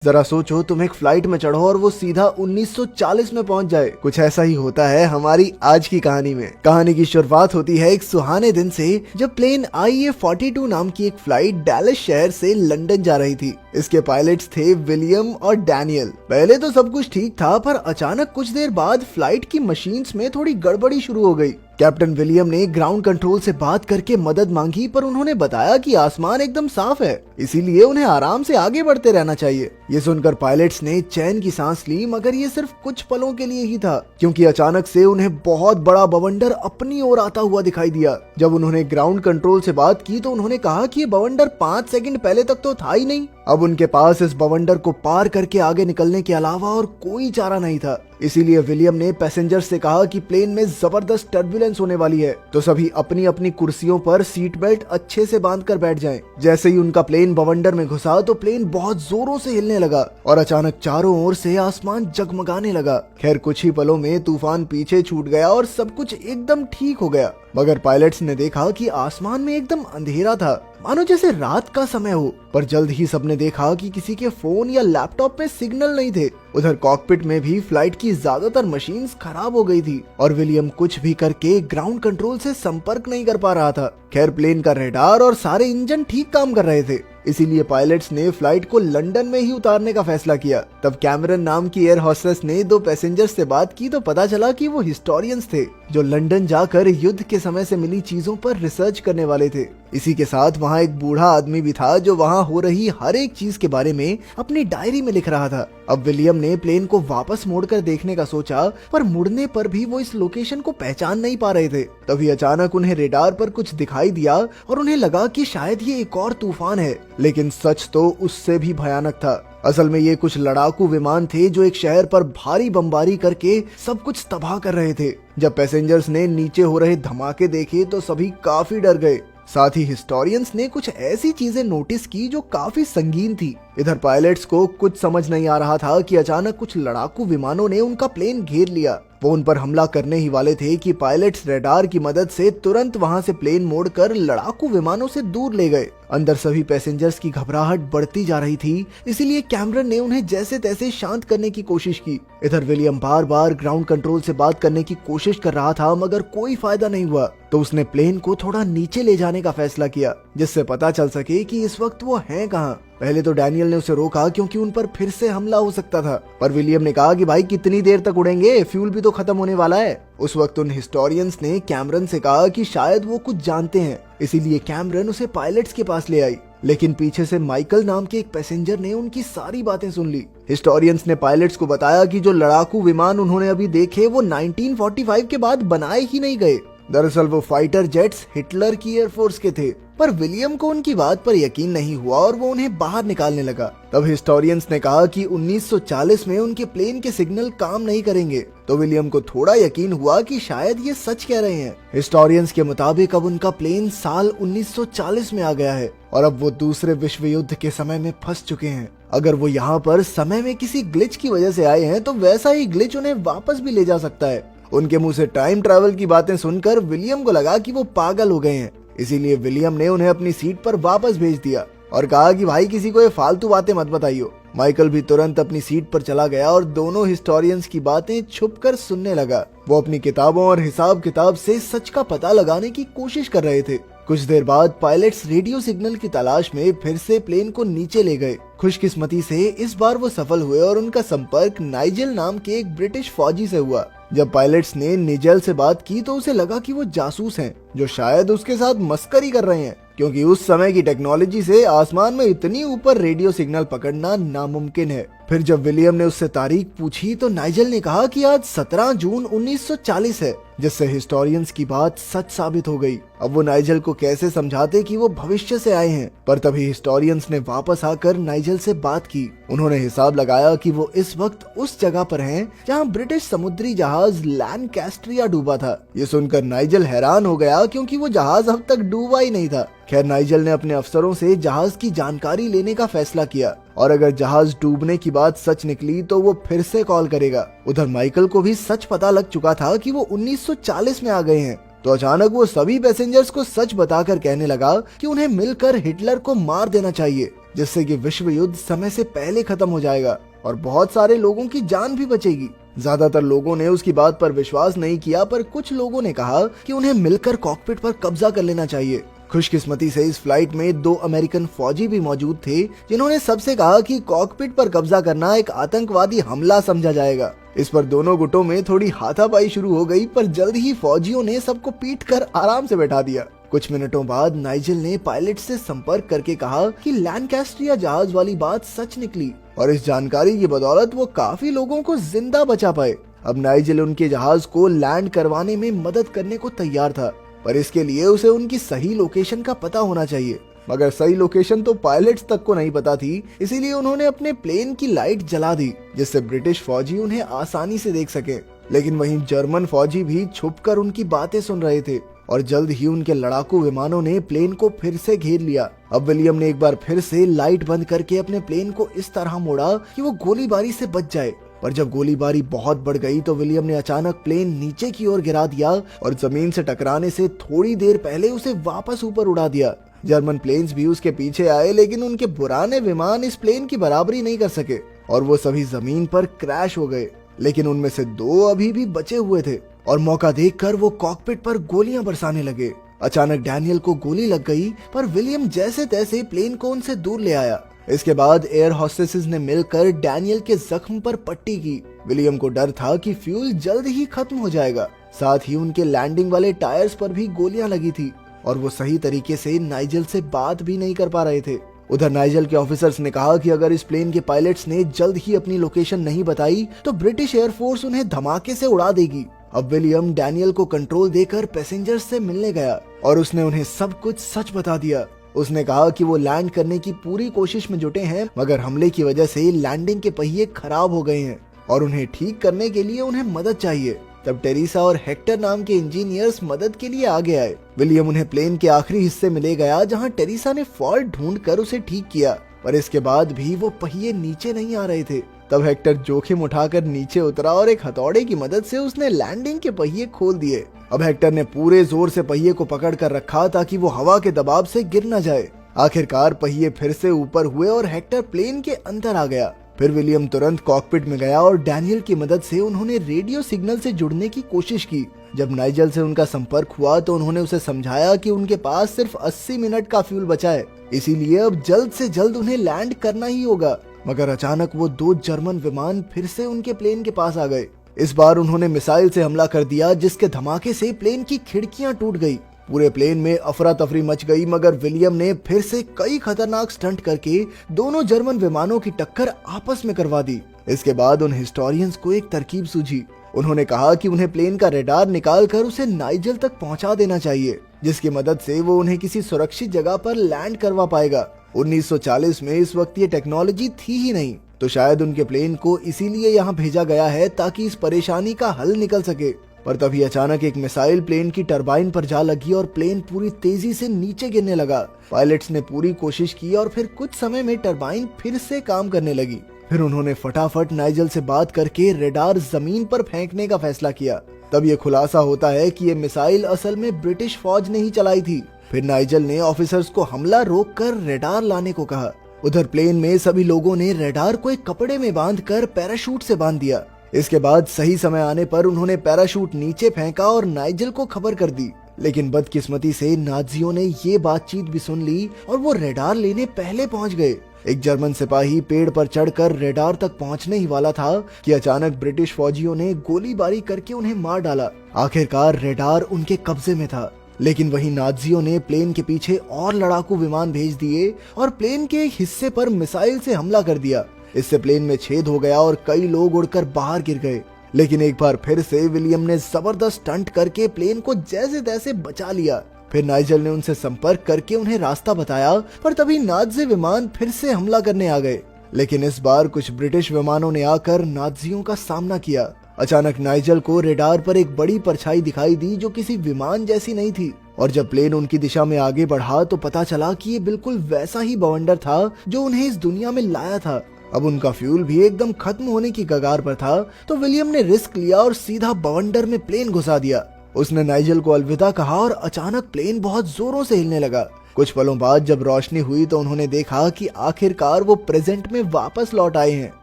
जरा सोचो तुम एक फ्लाइट में चढ़ो और वो सीधा 1940 में पहुंच जाए। कुछ ऐसा ही होता है हमारी आज की कहानी में। कहानी की शुरुआत होती है एक सुहाने दिन से जब प्लेन IA-42 नाम की एक फ्लाइट डैलस शहर से लंदन जा रही थी। इसके पायलट्स थे विलियम और डैनियल। पहले तो सब कुछ ठीक था, पर अचानक कुछ देर बाद फ्लाइट की मशीन्स में थोड़ी गड़बड़ी शुरू हो गई। कैप्टन विलियम ने ग्राउंड कंट्रोल से बात करके मदद मांगी, पर उन्होंने बताया कि आसमान एकदम साफ है, इसीलिए उन्हें आराम से आगे बढ़ते रहना चाहिए। ये सुनकर पायलट्स ने चैन की सांस ली, मगर ये सिर्फ कुछ पलों के लिए ही था, क्योंकि अचानक से उन्हें बहुत बड़ा बवंडर अपनी ओर आता हुआ दिखाई दिया। जब उन्होंने ग्राउंड कंट्रोल से बात की तो उन्होंने कहा कि ये बवंडर 5 सेकंड पहले तक तो था ही नहीं। अब उनके पास इस बवंडर को पार करके आगे निकलने के अलावा और कोई चारा नहीं था। इसीलिए विलियम ने पैसेंजर्स से कहा कि प्लेन में जबरदस्त टर्बुलेंस होने वाली है, तो सभी अपनी अपनी कुर्सियों पर सीट बेल्ट अच्छे से बांध कर बैठ जाएं। जैसे ही उनका प्लेन बवंडर में घुसा तो प्लेन बहुत जोरों से हिलने लगा और अचानक चारों ओर से आसमान जगमगाने लगा। खैर कुछ ही पलों में तूफान पीछे छूट गया और सब कुछ एकदम ठीक हो गया। मगर पायलट्स ने देखा कि आसमान में एकदम अंधेरा था, मानो जैसे रात का समय हो। पर जल्द ही सबने देखा कि किसी के फोन या लैपटॉप में सिग्नल नहीं थे। उधर कॉकपिट में भी फ्लाइट की ज्यादातर मशीन्स खराब हो गई थी और विलियम कुछ भी करके ग्राउंड कंट्रोल से संपर्क नहीं कर पा रहा था। खैर प्लेन का रडार और सारे इंजन ठीक काम कर रहे थे, इसीलिए पायलट्स ने फ्लाइट को लंदन में ही उतारने का फैसला किया। तब कैमरन नाम की एयर होस्टेस ने 2 पैसेंजर्स से बात की तो पता चला कि वो हिस्टोरियंस थे, जो लंदन जाकर युद्ध के समय से मिली चीजों पर रिसर्च करने वाले थे। इसी के साथ वहाँ एक बूढ़ा आदमी भी था जो वहाँ हो रही हर एक चीज के बारे में अपनी डायरी में लिख रहा था। अब विलियम ने प्लेन को वापस मोड़कर देखने का सोचा, पर मुड़ने पर भी वो इस लोकेशन को पहचान नहीं पा रहे थे। तभी अचानक उन्हें रेडार पर कुछ दिखाई दिया और उन्हें लगा कि शायद ये एक और तूफान है, लेकिन सच तो उससे भी भयानक था। असल में ये कुछ लड़ाकू विमान थे जो एक शहर पर भारी बमबारी करके सब कुछ तबाह कर रहे थे। जब पैसेंजर्स ने नीचे हो रहे धमाके देखे तो सभी काफी डर गए। साथ ही हिस्टोरियंस ने कुछ ऐसी चीजें नोटिस की जो काफी संगीन थी। इधर पायलट्स को कुछ समझ नहीं आ रहा था कि अचानक कुछ लड़ाकू विमानों ने उनका प्लेन घेर लिया। वो उन पर हमला करने ही वाले थे कि पायलट्स रडार की मदद से तुरंत वहां से प्लेन मोड़कर लड़ाकू विमानों से दूर ले गए। अंदर सभी पैसेंजर्स की घबराहट बढ़ती जा रही थी, इसीलिए कैमरन ने उन्हें जैसे तैसे शांत करने की कोशिश की। इधर विलियम बार बार ग्राउंड कंट्रोल से बात करने की कोशिश कर रहा था, मगर कोई फायदा नहीं हुआ। तो उसने प्लेन को थोड़ा नीचे ले जाने का फैसला किया, जिससे पता चल सके कि इस वक्त वो हैं कहाँ। पहले तो डैनियल ने उसे रोका, क्योंकि उन पर फिर से हमला हो सकता था, पर विलियम ने कहा कि भाई कितनी देर तक उड़ेंगे, फ्यूल भी तो खत्म होने वाला है। उस वक्त उन हिस्टोरियंस ने कैमरन से कहा कि शायद वो कुछ जानते हैं, इसीलिए कैमरन उसे पायलट्स के पास ले आई। लेकिन पीछे से माइकल नाम के एक पैसेंजर ने उनकी सारी बातें सुन ली। हिस्टोरियंस ने पायलट्स को बताया कि जो लड़ाकू विमान उन्होंने अभी देखे वो 1945 के बाद बनाए ही नहीं गए। दरअसल वो फाइटर जेट्स हिटलर की एयरफोर्स के थे। पर विलियम को उनकी बात पर यकीन नहीं हुआ और वो उन्हें बाहर निकालने लगा। तब हिस्टोरियंस ने कहा कि 1940 में उनके प्लेन के सिग्नल काम नहीं करेंगे, तो विलियम को थोड़ा यकीन हुआ कि शायद ये सच कह रहे हैं। हिस्टोरियंस के मुताबिक अब उनका प्लेन साल 1940 में आ गया है और अब वो दूसरे विश्व युद्ध के समय में फंस चुके हैं। अगर वो यहाँ पर समय में किसी ग्लिच की वजह से आए हैं तो वैसा ही ग्लिच उन्हें वापस भी ले जा सकता है। उनके मुंह से टाइम ट्रैवल की बातें सुनकर विलियम को लगा कि वो पागल हो गए हैं, इसीलिए विलियम ने उन्हें अपनी सीट पर वापस भेज दिया और कहा कि भाई किसी को ये फालतू बातें मत बताइयो। माइकल भी तुरंत अपनी सीट पर चला गया और दोनों हिस्टोरियंस की बातें छुपकर सुनने लगा। वो अपनी किताबों और हिसाब किताब से सच का पता लगाने की कोशिश कर रहे थे। कुछ देर बाद पायलट्स रेडियो सिग्नल की तलाश में फिर से प्लेन को नीचे ले गए। खुशकिस्मती से इस बार वो सफल हुए और उनका संपर्क नाइजेल नाम के एक ब्रिटिश फौजी से हुआ। जब पायलट्स ने निजेल से बात की तो उसे लगा कि वो जासूस हैं, जो शायद उसके साथ मस्करी कर रहे हैं, क्योंकि उस समय की टेक्नोलॉजी से आसमान में इतनी ऊपर रेडियो सिग्नल पकड़ना नामुमकिन है। फिर जब विलियम ने उससे तारीख पूछी तो नाइजेल ने कहा कि आज 17 जून 1940 है, जिससे हिस्टोरियंस की बात सच साबित हो गई। अब वो नाइजेल को कैसे समझाते कि वो भविष्य से आए हैं, पर तभी हिस्टोरियंस ने वापस आकर नाइजेल से बात की। उन्होंने हिसाब लगाया कि वो इस वक्त उस जगह पर हैं जहां ब्रिटिश समुद्री जहाज लैनकास्ट्रिया डूबा था। ये सुनकर नाइजेल हैरान हो गया, क्योंकि वो जहाज अब तक डूबा ही नहीं था। खैर नाइजेल ने अपने अफसरों से जहाज की जानकारी लेने का फैसला किया और अगर जहाज डूबने की बात सच निकली तो वो फिर से कॉल करेगा। उधर माइकल को भी सच पता लग चुका था कि वो 1940 में आ गए हैं, तो अचानक वो सभी पैसेंजर्स को सच बताकर कहने लगा कि उन्हें मिलकर हिटलर को मार देना चाहिए। जिससे कि विश्व युद्ध समय से पहले खत्म हो जाएगा और बहुत सारे लोगों की जान भी बचेगी। ज्यादातर लोगों ने उसकी बात पर विश्वास नहीं किया, पर कुछ लोगों ने कहा कि उन्हें मिलकर कॉकपिट पर कब्जा कर लेना चाहिए। खुशकिस्मती से इस फ्लाइट में 2 अमेरिकन फौजी भी मौजूद थे, जिन्होंने सबसे कहा कि कॉकपिट पर कब्जा करना एक आतंकवादी हमला समझा जाएगा। इस पर दोनों गुटों में थोड़ी हाथापाई शुरू हो गई, पर जल्द ही फौजियों ने सबको पीट कर आराम से बैठा दिया। कुछ मिनटों बाद नाइजेल ने पायलट से संपर्क करके कहा कि लैंकास्ट्रिया जहाज वाली बात सच निकली और इस जानकारी की बदौलत वो काफी लोगों को जिंदा बचा पाए। अब नाइजेल उनके जहाज को लैंड करवाने में मदद करने को तैयार था, पर इसके लिए उसे उनकी सही लोकेशन का पता होना चाहिए। मगर सही लोकेशन तो पायलट्स तक को नहीं पता थी, इसीलिए उन्होंने अपने प्लेन की लाइट जला दी, जिससे ब्रिटिश फौजी उन्हें आसानी से देख सके। लेकिन वहीं जर्मन फौजी भी छुपकर उनकी बातें सुन रहे थे और जल्द ही उनके लड़ाकू विमानों ने प्लेन को फिर से घेर लिया। अब विलियम ने एक बार फिर से लाइट बंद करके अपने प्लेन को इस तरह मोड़ा कि वो गोलीबारी से बच जाए, पर जब गोलीबारी बहुत बढ़ गई तो विलियम ने अचानक प्लेन नीचे की ओर गिरा दिया और जमीन से टकराने से थोड़ी देर पहले उसे वापस ऊपर उड़ा दिया। जर्मन प्लेन्स भी उसके पीछे आए, लेकिन उनके पुराने विमान इस प्लेन की बराबरी नहीं कर सके और वो सभी जमीन पर क्रैश हो गए। लेकिन उनमें से 2 अभी भी बचे हुए थे और मौका देखकर वो कॉकपिट पर गोलियां बरसाने लगे। अचानक डैनियल को गोली लग गई, पर विलियम जैसे तैसे प्लेन को उनसे दूर ले आया। इसके बाद एयर होस्टेसेस ने मिलकर डैनियल के जख्म पर पट्टी की। विलियम को डर था कि फ्यूल जल्द ही खत्म हो जाएगा। साथ ही उनके लैंडिंग वाले टायर्स पर भी गोलियां लगी थी और वो सही तरीके से नाइजेल से बात भी नहीं कर पा रहे थे। उधर नाइजेल के ऑफिसर्स ने कहा कि अगर इस प्लेन के पायलट्स ने जल्द ही अपनी लोकेशन नहीं बताई तो ब्रिटिश एयरफोर्स उन्हें धमाके से उड़ा देगी। अब विलियम डैनियल को कंट्रोल देकर पैसेंजर्स से मिलने गया और उसने उन्हें सब कुछ सच बता दिया। उसने कहा कि वो लैंड करने की पूरी कोशिश में जुटे हैं, मगर हमले की वजह से लैंडिंग के पहिए खराब हो गए हैं और उन्हें ठीक करने के लिए उन्हें मदद चाहिए। तब टेरिसा और हेक्टर नाम के इंजीनियर्स मदद के लिए आगे आए। विलियम उन्हें प्लेन के आखिरी हिस्से में ले गया, जहां टेरिसा ने फॉल्ट ढूंढकर उसे ठीक किया, पर इसके बाद भी वो पहिए नीचे नहीं आ रहे थे। तब हेक्टर जोखिम उठाकर नीचे उतरा और एक हथौड़े की मदद से उसने लैंडिंग के पहिए खोल दिए। अब हेक्टर ने पूरे जोर से पहिए को पकड़ कर रखा ताकि वो हवा के दबाव से गिर न जाए। आखिरकार पहिए फिर से ऊपर हुए और हेक्टर प्लेन के अंदर आ गया। फिर विलियम तुरंत कॉकपिट में गया और डैनियल की मदद से उन्होंने रेडियो सिग्नल से जुड़ने की कोशिश की। जब नाइजेल से उनका संपर्क हुआ तो उन्होंने उसे समझाया कि उनके पास सिर्फ 80 मिनट का फ्यूल बचा है, इसीलिए अब जल्द से जल्द उन्हें लैंड करना ही होगा। मगर अचानक वो 2 जर्मन विमान फिर से उनके प्लेन के पास आ गए। इस बार उन्होंने मिसाइल से हमला कर दिया, जिसके धमाके से प्लेन की खिड़कियां टूट गई। पूरे प्लेन में अफरा तफरी मच गई, मगर विलियम ने फिर से कई खतरनाक स्टंट करके दोनों जर्मन विमानों की टक्कर आपस में करवा दी। इसके बाद उन हिस्टोरियंस को एक तरकीब सूझी। उन्होंने कहा कि उन्हें प्लेन का रडार निकालकर उसे नाइजेल तक पहुंचा देना चाहिए, जिसकी मदद से वो उन्हें किसी सुरक्षित जगह पर लैंड करवा पाएगा। 1940 में इस वक्त ये टेक्नोलॉजी थी ही नहीं, तो शायद उनके प्लेन को इसीलिए यहाँ भेजा गया है ताकि इस परेशानी का हल निकल सके। पर तभी अचानक एक मिसाइल प्लेन की टरबाइन पर जा लगी और प्लेन पूरी तेजी से नीचे गिरने लगा। पायलट्स ने पूरी कोशिश की और फिर कुछ समय में टरबाइन फिर से काम करने लगी। फिर उन्होंने फटाफट नाइजेल से बात करके रडार जमीन पर फेंकने का फैसला किया। तब ये खुलासा होता है कि ये मिसाइल असल में ब्रिटिश फौज ने ही चलाई थी। फिर नाइजेल ने ऑफिसर्स को हमला रोककर रडार लाने को कहा। उधर प्लेन में सभी लोगों ने रडार को एक कपड़े में बांधकर पैराशूट से बांध दिया। इसके बाद सही समय आने पर उन्होंने पैराशूट नीचे फेंका और नाइजेल को खबर कर दी। लेकिन बदकिस्मती से नाजियों ने ये बातचीत भी सुन ली और वो रडार लेने पहले पहुंच गए। एक जर्मन सिपाही पेड़ पर चढ़कर रडार तक पहुंचने ही वाला था कि अचानक ब्रिटिश फौजियों ने गोलीबारी करके उन्हें मार डाला। आखिरकार रडार उनके कब्जे में था, लेकिन वहीं नाजियों ने प्लेन के पीछे और लड़ाकू विमान भेज दिए और प्लेन के एक हिस्से पर मिसाइल से हमला कर दिया। इससे प्लेन में छेद हो गया और कई लोग उड़कर बाहर गिर गए। लेकिन एक बार फिर से विलियम ने जबरदस्त स्टंट करके प्लेन को जैसे तैसे बचा लिया। फिर नाइजेल ने उनसे संपर्क करके उन्हें रास्ता बताया, पर तभी नाजी विमान फिर से हमला करने आ गए। लेकिन इस बार कुछ ब्रिटिश विमानों ने आकर नाजियों का सामना किया। अचानक नाइजेल को रडार पर एक बड़ी परछाई दिखाई दी जो किसी विमान जैसी नहीं थी, और जब प्लेन उनकी दिशा में आगे बढ़ा तो पता चला कि ये बिल्कुल वैसा ही बवंडर था जो उन्हें इस दुनिया में लाया था। अब उनका फ्यूल भी एकदम खत्म होने की कगार पर था, तो विलियम ने रिस्क लिया और सीधा बवंडर में प्लेन घुसा दिया। उसने नाइजेल को अलविदा कहा और अचानक प्लेन बहुत जोरों से हिलने लगा। कुछ पलों बाद जब रोशनी हुई तो उन्होंने देखा कि आखिरकार वो प्रेजेंट में वापस लौट आए हैं।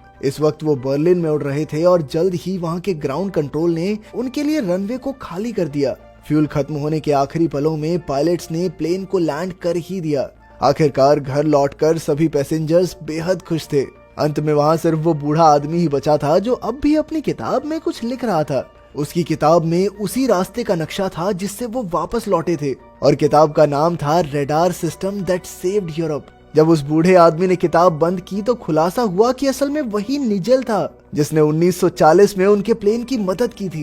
इस वक्त वो बर्लिन में उड़ रहे थे और जल्द ही वहाँ के ग्राउंड कंट्रोल ने उनके लिए रनवे को खाली कर दिया। फ्यूल खत्म होने के आखिरी पलों में पायलट्स ने प्लेन को लैंड कर ही दिया। आखिरकार घर लौटकर सभी पैसेंजर्स बेहद खुश थे। अंत में वहाँ सिर्फ वो बूढ़ा आदमी ही बचा था जो अब भी अपनी किताब में कुछ लिख रहा था। उसकी किताब में उसी रास्ते का नक्शा था जिससे वो वापस लौटे थे और किताब का नाम था radar system that saved Europe. जब उस बूढ़े आदमी ने किताब बंद की तो खुलासा हुआ कि असल में वही निजेल था जिसने 1940 में उनके प्लेन की मदद की थी।